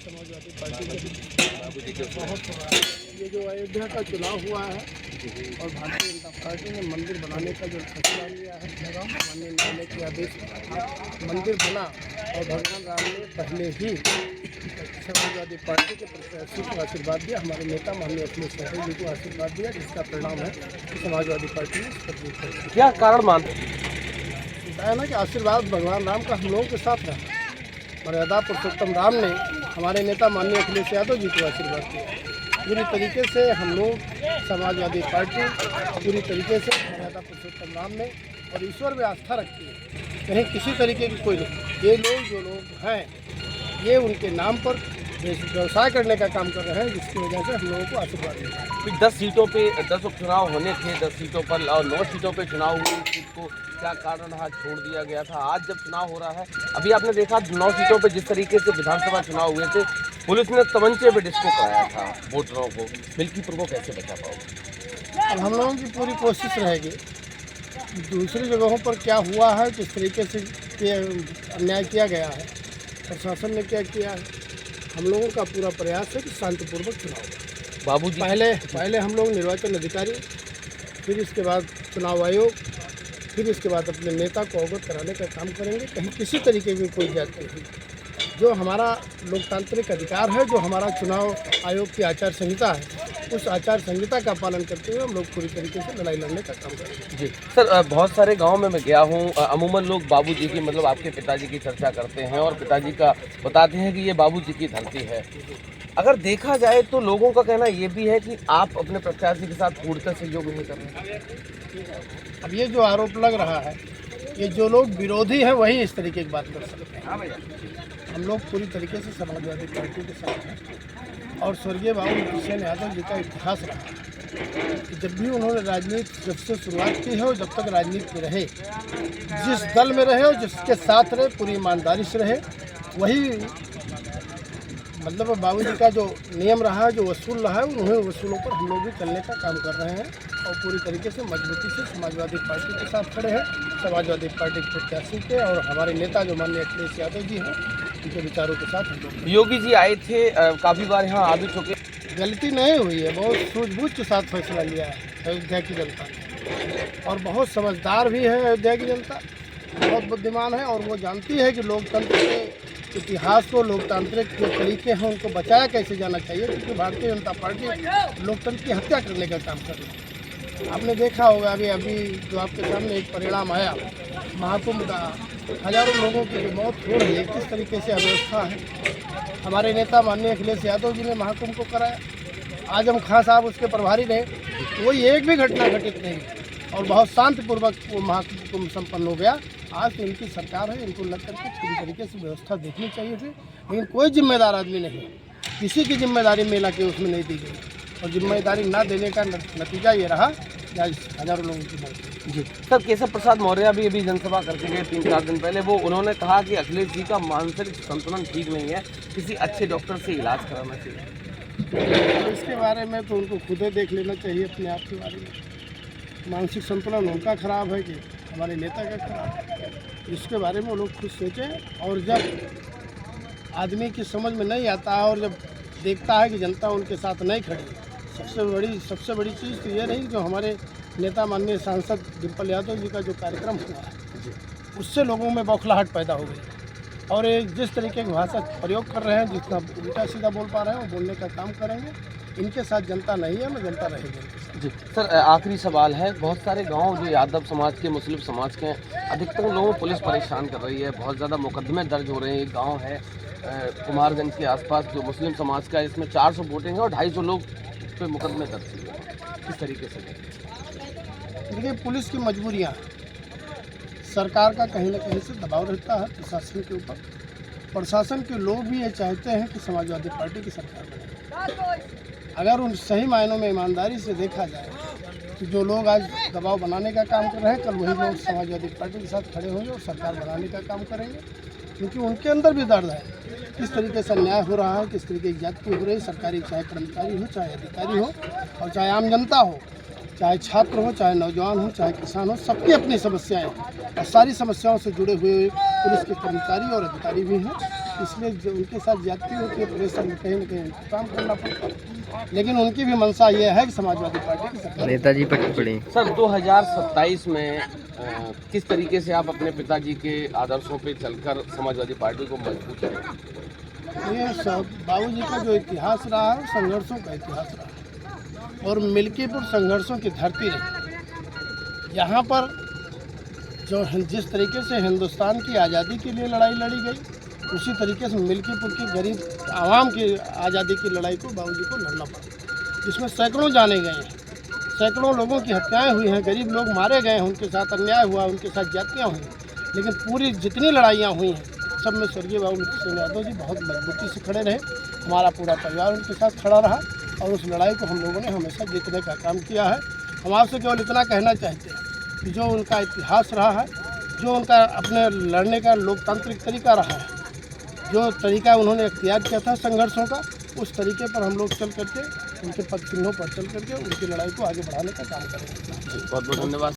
Samajwadi party के बहुत ये जो अयोध्या का चुनाव हुआ है और भारतीय जनता पार्टी ने मंदिर बनाने का जो फैसला लिया है, माननीय न्यायालय के आदेश पर मंदिर बना और भगवान राम ने पहले ही समाजवादी पार्टी के प्रत्याशी को आशीर्वाद दिया, हमारे नेता माननीय अखिलेश यादव जी को आशीर्वाद दिया, जिसका परिणाम है कि समाजवादी पार्टी ने इस पर जीत हासिल की। क्या कारण मानते है ना कि आशीर्वाद भगवान राम का हम लोगों के साथ रहा। मर्यादा पुरुषोत्तम राम ने हमारे नेता माननीय अखिलेश यादव जी को आशीर्वाद दिया। पूरी तरीके से हम लोग समाजवादी पार्टी पूरी तरीके से मर्यादा पुरुषोत्तम राम में और ईश्वर में आस्था रखती है। कहीं किसी तरीके की कोई नहीं, ये लोग जो लोग हैं ये उनके नाम पर व्यवसाय करने का काम कर रहे हैं, जिसकी वजह से हम लोगों को आशीर्वाद मिला है। 10 सीटों पे 10 उपचुनाव होने थे, 10 सीटों पर और 9 सीटों पे चुनाव हुए। इस सीट को क्या कारण रहा, छोड़ दिया गया था? आज जब चुनाव हो रहा है, अभी आपने देखा 9 सीटों पे जिस तरीके से विधानसभा चुनाव हुए थे, पुलिस ने तमंचे पे डिस्को कराया था वोटरों को। मिल्कीपुर को कैसे बचा पाओगे? अब हम लोगों की पूरी कोशिश रहेगी। दूसरी जगहों पर क्या हुआ है, किस तरीके से अन्याय किया गया है, प्रशासन ने क्या किया है, हम लोगों का पूरा प्रयास है कि शांतिपूर्वक चुनाव हो। बाबूजी पहले हम लोग निर्वाचन अधिकारी, फिर इसके बाद चुनाव आयोग, फिर इसके बाद अपने नेता को अवगत कराने का काम करेंगे। कहीं किसी तरीके की कोई जाति नहीं, जो हमारा लोकतांत्रिक अधिकार है, जो हमारा चुनाव आयोग की आचार संहिता है, उस आचार संहिता का पालन करते हुए हम लोग पूरी तरीके से लड़ाई लड़ने का काम करेंगे। जी सर, बहुत सारे गांव में मैं गया हूं, अमूमन लोग बाबूजी की मतलब आपके पिताजी की चर्चा करते हैं और पिताजी का बताते हैं कि ये बाबूजी की धरती है। अगर देखा जाए तो लोगों का कहना ये भी है कि आप अपने प्रत्याशी के साथ पूर्णतः सहयोग नहीं कर रहे हैं। अब ये जो आरोप लग रहा है, ये जो लोग विरोधी हैं वही इस तरीके की बात कर सकते हैं। हम लोग पूरी तरीके से समाजवादी पार्टी के साथ हैं और स्वर्गीय बाबू किशन यादव जी का इतिहास रहा कि जब भी उन्होंने राजनीति जब से शुरुआत की है और जब तक राजनीति में रहे, जिस दल में रहे और जिसके साथ रहे, पूरी ईमानदारी से रहे। वही मतलब बाबूजी का जो नियम रहा है, जो वसूल रहा है, उन्हीं वसूलों पर हम लोग भी चलने का काम कर रहे हैं और पूरी तरीके से मजबूती से समाजवादी पार्टी के साथ खड़े हैं, समाजवादी पार्टी के प्रत्याशी के और हमारे नेता जो माननीय अखिलेश यादव जी हैं, उनके विचारों के साथ हम लोग। योगी जी आए थे, काफ़ी बार यहाँ आ भी चुके। गलती नहीं हुई है, बहुत सूझबूझ के साथ फैसला लिया है अयोध्या की जनता ने और बहुत समझदार भी है अयोध्या की जनता, बहुत बुद्धिमान है और वो जानती है कि लोकतंत्र के इतिहास को, लोकतांत्रिक जो तरीके हैं उनको बचाया कैसे जाना चाहिए, क्योंकि भारतीय जनता पार्टी लोकतंत्र की हत्या करने का काम कर रही है। आपने देखा होगा अभी जो आपके सामने एक परिणाम आया महाकुंभ का, हजारों लोगों की जो मौत हो रही है, किस तरीके से अव्यवस्था है। हमारे नेता माननीय अखिलेश यादव जी ने महाकुंभ को कराया, आजम खां साहब उसके प्रभारी रहे, कोई एक भी घटना घटित नहीं और बहुत शांतिपूर्वक वो महाकुंभ संपन्न हो गया। आज तो इनकी सरकार है, इनको लग करके पूरी तरीके से व्यवस्था देखनी चाहिए थी, लेकिन कोई जिम्मेदार आदमी नहीं है, किसी की जिम्मेदारी मेला के उसमें नहीं दी गई और जिम्मेदारी ना देने का नतीजा ये रहा कि आज हजारों लोगों की मौत। जी सर, केशव प्रसाद मौर्य भी अभी जनसभा करके गए 3-4 दिन पहले। वो उन्होंने कहा कि अखिलेश जी का मानसिक संतुलन ठीक नहीं है, किसी अच्छे डॉक्टर से इलाज कराना चाहिए। इसके बारे में तो उनको खुद ही देख लेना चाहिए अपने आप के बारे में। मानसिक संतुलन उनका खराब है कि हमारे नेता का खराब है, इसके बारे में वो लोग खुद सोचें। और जब आदमी की समझ में नहीं आता है और जब देखता है कि जनता उनके साथ नहीं खड़ी, सबसे बड़ी चीज़ तो ये रही जो हमारे नेता माननीय सांसद डिम्पल यादव जी का जो कार्यक्रम हुआ है, उससे लोगों में बौखलाहट पैदा हो गई और ये जिस तरीके की भाषा प्रयोग कर रहे हैं, जितना उल्टा सीधा बोल पा रहे हैं वो बोलने का काम करेंगे। इनके साथ जनता नहीं है, मैं जनता रहेगी। जी सर, आखिरी सवाल है, बहुत सारे गांव जो यादव समाज के, मुस्लिम समाज के हैं, अधिकतर लोगों को पुलिस परेशान कर रही है, बहुत ज़्यादा मुकदमे दर्ज हो रहे हैं। एक गांव है कुमारगंज के आसपास जो मुस्लिम समाज का है, इसमें 400 वोटिंग है और 250 लोग पे मुकदमे दर्ज हुए हैं। किस तरीके से देखिए, पुलिस की मजबूरियाँ, सरकार का कहीं ना कहीं से दबाव रहता है प्रशासन के ऊपर। प्रशासन के लोग भी ये चाहते हैं कि समाजवादी पार्टी की सरकार बने। अगर उन सही मायनों में ईमानदारी से देखा जाए कि जो लोग आज दबाव बनाने का काम कर रहे हैं, कल वही लोग समाजवादी पार्टी के साथ खड़े होंगे और सरकार बनाने का काम करेंगे, क्योंकि उनके अंदर भी दर्द है किस तरीके से अन्याय हो रहा है, किस तरीके की जाति हो रही है। सरकारी चाहे कर्मचारी हो, चाहे अधिकारी हो और चाहे आम जनता हो, चाहे छात्र हो, चाहे नौजवान हो, चाहे किसान हो, सबकी अपनी समस्याएं हैं और सारी समस्याओं से जुड़े हुए पुलिस के कर्मचारी और अधिकारी भी हैं। इसलिए जो उनके साथ ज्यादती होती है, प्रेशर में कहीं न कहीं काम करना पड़ता है। लेकिन उनकी भी मंशा ये है कि समाजवादी पार्टी की सरकार। नेताजी पर टिप्पणी। सर 2027 में किस तरीके से आप अपने पिताजी के आदर्शों पे चलकर समाजवादी पार्टी को मजबूत करेंगे? ये सब बाबूजी का जो इतिहास रहा है, संघर्षों का इतिहास रहा है और मिल्कीपुर संघर्षों की धरती रही। यहाँ पर जो जिस तरीके से हिंदुस्तान की आज़ादी के लिए लड़ाई लड़ी गई, उसी तरीके से मिल्कीपुर की गरीब आवाम की आज़ादी की लड़ाई को बाबूजी को लड़ना पड़ा, जिसमें सैकड़ों जाने गए हैं, सैकड़ों लोगों की हत्याएं हुई हैं, गरीब लोग मारे गए हैं, उनके साथ अन्याय हुआ, उनके साथ ज्यादतियाँ हुई। लेकिन पूरी जितनी लड़ाइयाँ हुई हैं, सब में स्वर्गीय बाबू सिंह यादव जी बहुत मजबूती से खड़े रहे। हमारा पूरा परिवार उनके साथ खड़ा रहा और उस लड़ाई को हम लोगों ने हमेशा जीतने का काम किया है। हम आपसे केवल इतना कहना चाहते हैं कि जो उनका इतिहास रहा है, जो उनका अपने लड़ने का लोकतांत्रिक तरीका रहा है, जो तरीका उन्होंने अख्तियार किया था संघर्षों का, उस तरीके पर हम लोग चल करके, उनके पद चिन्हों पर चल करके उनकी लड़ाई को आगे बढ़ाने का काम करेंगे। बहुत बहुत धन्यवाद।